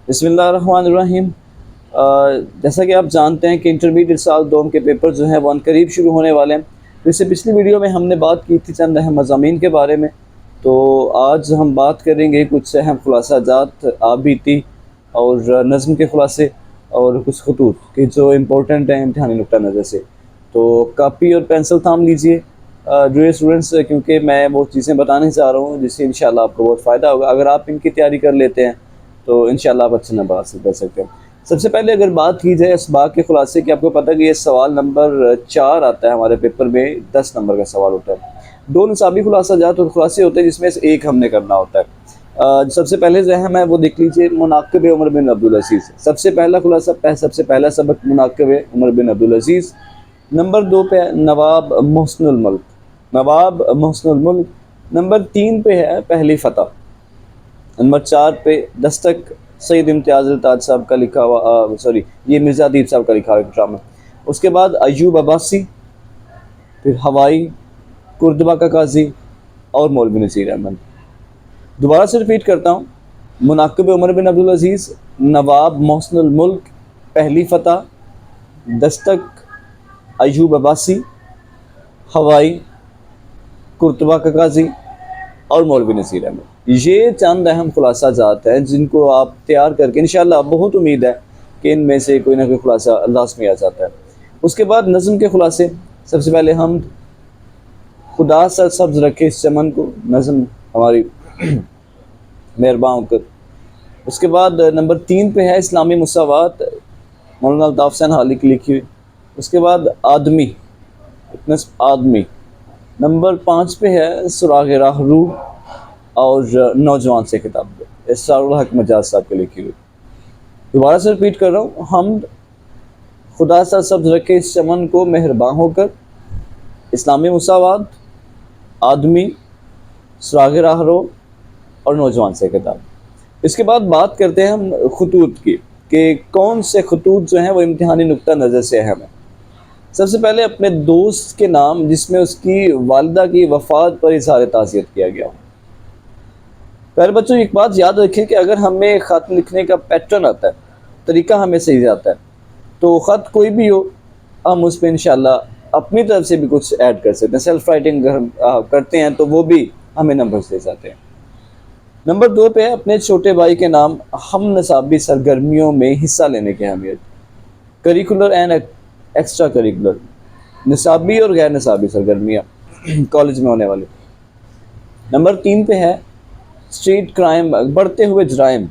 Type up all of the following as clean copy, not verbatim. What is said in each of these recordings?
बिस्मिल्लाहिर्रहमानिर्रहीम। जैसा कि आप जानते हैं कि इंटरमीडिएट साल दोम के पेपर जो हैं वो अनकरीब शुरू होने वाले हैं। तो इससे पिछली वीडियो में हमने बात की थी चंद अहम मज़ामीन के बारे में। तो आज हम बात करेंगे कुछ अहम खुलासाजात आप बीती और नज़्म के खुलासे और कुछ खतूत कि जो इम्पोर्टेंट हैं इम्तहानी नुक्ता नज़र से। तो कापी और पेंसिल थाम लीजिए डियर स्टूडेंट्स, क्योंकि मैं वो चीज़ें बताने जा रहा हूँ जिससे इंशाल्लाह आपको बहुत फ़ायदा होगा। अगर आप इनकी तैयारी कर लेते हैं तो इंशाल्लाह आप अच्छे नंबर हासिल कर सकते हैं। सबसे पहले अगर बात की जाए इस बात के खुलासे की, आपको पता है कि ये सवाल नंबर 4 आता है हमारे पेपर में, 10 नंबर का सवाल होता है। 2 निसाबी खुलासाजात और खुलासे होते हैं जिसमें से एक हमने करना होता है। सबसे पहले जो है मैं वो देख लीजिए, मुनाकिब उमर बिन अब्दुल अजीज़। सबसे पहला खुलासा, सबसे पहला सबक मुनाकिब उमर बिन अब्दुल अजीज़। नंबर 2 पे है नवाब मोहसिनुल मुल्क, नवाब मोहसिनुल मुल्क। नंबर 3 पे है पहली फतह। नंबर 4 पे दस्तक सईद इम्तियाज़ ताज साहब का लिखा हुआ, सॉरी ये मिर्ज़ा अदीब साहब का लिखा हुआ ड्रामा। उसके बाद अयूब अब्बासी, फिर हवाई, कुर्दबा का काजी और मौलवी नज़ीर अहमद। दोबारा से रिपीट करता हूँ, मुनाकिब उमर बिन अब्दुल अजीज़, नवाब मोहसिनुल मुल्क, पहली फतह, दस्तक अयूब अब्बासी, हवाई, कुर्तबा का काजी और मौलवी नज़ीर अहमद। ये चंद अहम खुलासाजात हैं जिनको आप तैयार करके इंशाल्लाह बहुत उम्मीद है कि इनमें से कोई ना कोई खुलासा लाज़मी आ जाता है। उसके बाद नज़म के खुलासे। सबसे पहले हम खुदा सर सब्ज़ रखे इस चमन को, नज़म हमारी मेहरबान होकर। उसके बाद नंबर 3 पे है इस्लामी मुसावात, मौलाना अल्ताफ़ हुसैन हाली की लिखी हुई। उसके बाद आदमी, आदमी। नंबर 5 पे है सुराग राहरू और नौजवान से किताब इसरारुल हक मजाज साहब की लिखी हुई। दोबारा से रिपीट कर रहा हूँ, हम खुदा सा सब्ज़ रखे इस चमन को मेहरबान होकर, इस्लामी मुसावात, आदमी, सुराग राहरू और नौजवान से किताब। इसके बाद बात करते हैं हम खतूत की कि कौन से खतूत जो हैं वो इम्तिहानी नुक्ता नज़र से अहम है। सबसे पहले अपने दोस्त के नाम जिसमें उसकी वालिदा की वफ़ात पर इज़हार ताज़ियत किया गया। पहले बच्चों एक बात याद रखें कि अगर हमें ख़त लिखने का पैटर्न आता है, तरीका हमें सही आता है, तो ख़त कोई भी हो हम उस पर इंशाल्लाह अपनी तरफ से भी कुछ ऐड कर सकते हैं। सेल्फ राइटिंग अगर हम करते हैं तो वो भी हमें नंबर दे जाते हैं। नंबर 2 पे है अपने छोटे भाई के नाम हम नसाबी सरगर्मियों में हिस्सा लेने की अहमियत। करिकुलर एंड एक्स्ट्रा करिकुलर, निसाबी और गैर निसाबी सरगर्मियाँ कॉलेज में होने वाली। नंबर 3 पे है स्ट्रीट क्राइम, बढ़ते हुए जराइम।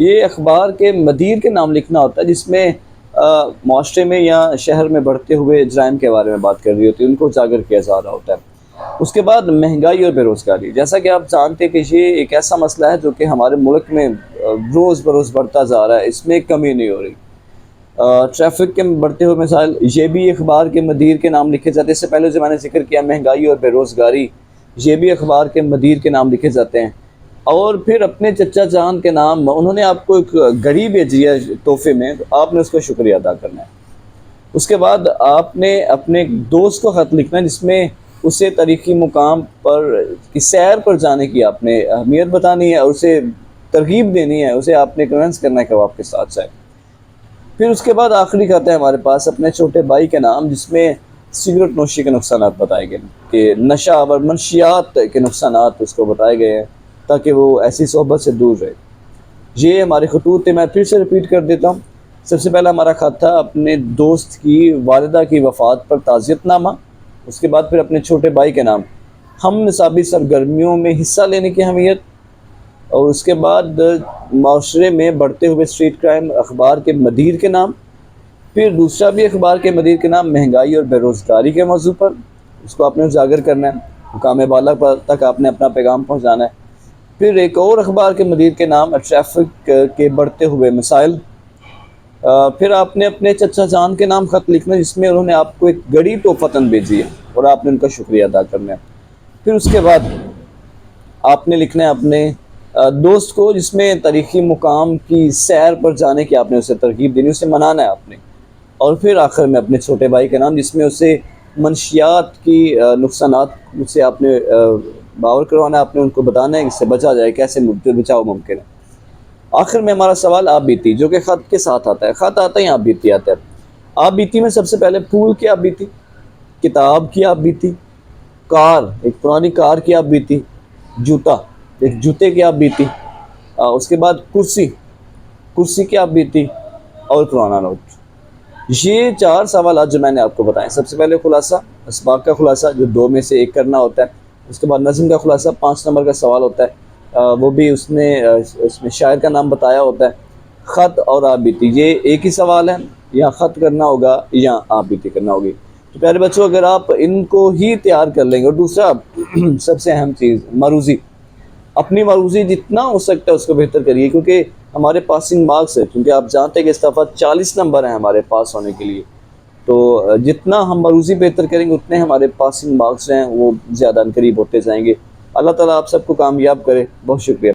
ये अखबार के मदीर के नाम लिखना होता है जिसमें माशरे में या शहर में बढ़ते हुए जराइम के बारे में बात कर रही होती है, उनको उजागर किया जा रहा होता है। उसके बाद महंगाई और बेरोज़गारी। जैसा कि आप जानते हैं कि ये एक ऐसा मसला है जो कि हमारे मुल्क में रोज़ बरोज़ बढ़ता जा रहा है, इसमें कमी नहीं हो रही। ट्रैफिक के बढ़ते हुए मिसाइल, ये भी अखबार के मदीर के नाम लिखे जाते हैं। इससे पहले जो मैंने जिक्र किया महंगाई और बेरोज़गारी, ये भी अखबार के मदीर के नाम लिखे जाते हैं। और फिर अपने चचा जान के नाम, उन्होंने आपको एक घड़ी भेजी है तोहफे में, तो आपने उसका शुक्रिया अदा करना है। उसके बाद आपने अपने दोस्त को ख़त लिखना है जिसमें उसे तारीख़ी मुकाम पर की सैर पर जाने की आपने अहमियत बतानी है और उसे तरगीब देनी है, उसे आपने कन्विंस करना है कि वो आपके साथ जाए। फिर उसके बाद आखिरी खत है हमारे पास अपने छोटे भाई के नाम जिसमें सिगरेट नोशी के नुकसान बताए गए कि नशा और मनशियात के नुकसान उसको बताए गए हैं ताकि वो ऐसी सोहबत से दूर रहे। ये हमारे खतूत थे, मैं फिर से रिपीट कर देता हूँ। सबसे पहला हमारा खत था अपने दोस्त की वालिदा की वफ़ात पर ताज़ियतनामा। उसके बाद फिर अपने छोटे भाई के नाम हम निसाबी सरगर्मियों में हिस्सा लेने की अहमियत। और उसके बाद माशरे में बढ़ते हुए स्ट्रीट क्राइम, अखबार के मदीर के नाम। फिर दूसरा भी अखबार के मदीर के नाम महंगाई और बेरोज़गारी के मौजू पर, उसको आपने उजागर करना है, मुकाम बाला पर तक आपने अपना पैगाम पहुँचाना है। फिर एक और अखबार के मदीर के नाम ट्रैफिक के बढ़ते हुए मसाइल। फिर आपने अपने चचा जान के नाम ख़त लिखना जिसमें उन्होंने आपको एक घड़ी तोहफ़तन भेजी है और आपने उनका शुक्रिया अदा करना है। फिर उसके बाद आपने लिखना है अपने दोस्त को जिसमें तारीख़ी मुकाम की सैर पर जाने की आपने उसे तरगीब देनी, उसे मनाना है आपने। और फिर आखिर में अपने छोटे भाई के नाम जिसमें उसे मनशियात की नुकसानात उससे आपने बावर करवाना है, आपने उनको बताना है कि इससे बचा जाए, कैसे बचाव मुमकिन है। आखिर में हमारा सवाल आप बीती, जो कि ख़त के साथ आता है। ख़त आता है, आप बीती आता है। आप बीती में सबसे पहले फूल की आप बीती, किताब की आप बीती, कार, एक पुरानी कार की आप बीती, जूता, एक जूते की आप बीती, उसके बाद कुर्सी, कुर्सी की आप बीती, और पुराना नोट। ये 4 सवाल जो मैंने आपको बताए। सबसे पहले खुलासा, असबाक का खुलासा जो 2 में से 1 करना होता है। उसके बाद नज़्म का खुलासा 5 नंबर का सवाल होता है, वो भी उसने उसमें शायर का नाम बताया होता है। ख़त और आप बीती, ये एक ही सवाल है, या ख़त करना होगा या आप बीती करना होगी। तो प्यारे बच्चों, अगर आप इनको ही तैयार कर लेंगे, और दूसरा सबसे अहम चीज़ मरूज़ी, अपनी मरूज़ी जितना हो सकता है उसको बेहतर करिए, क्योंकि हमारे पासिंग मार्क्स है, क्योंकि आप जानते हैं कि इस दफ़ा 40 नंबर हैं हमारे पास होने के लिए। तो जितना हम मरूज़ी बेहतर करेंगे उतने हमारे पासिंग मार्क्स हैं वो ज़्यादा करीब होते जाएंगे। अल्लाह ताला आप सबको कामयाब करे। बहुत शुक्रिया।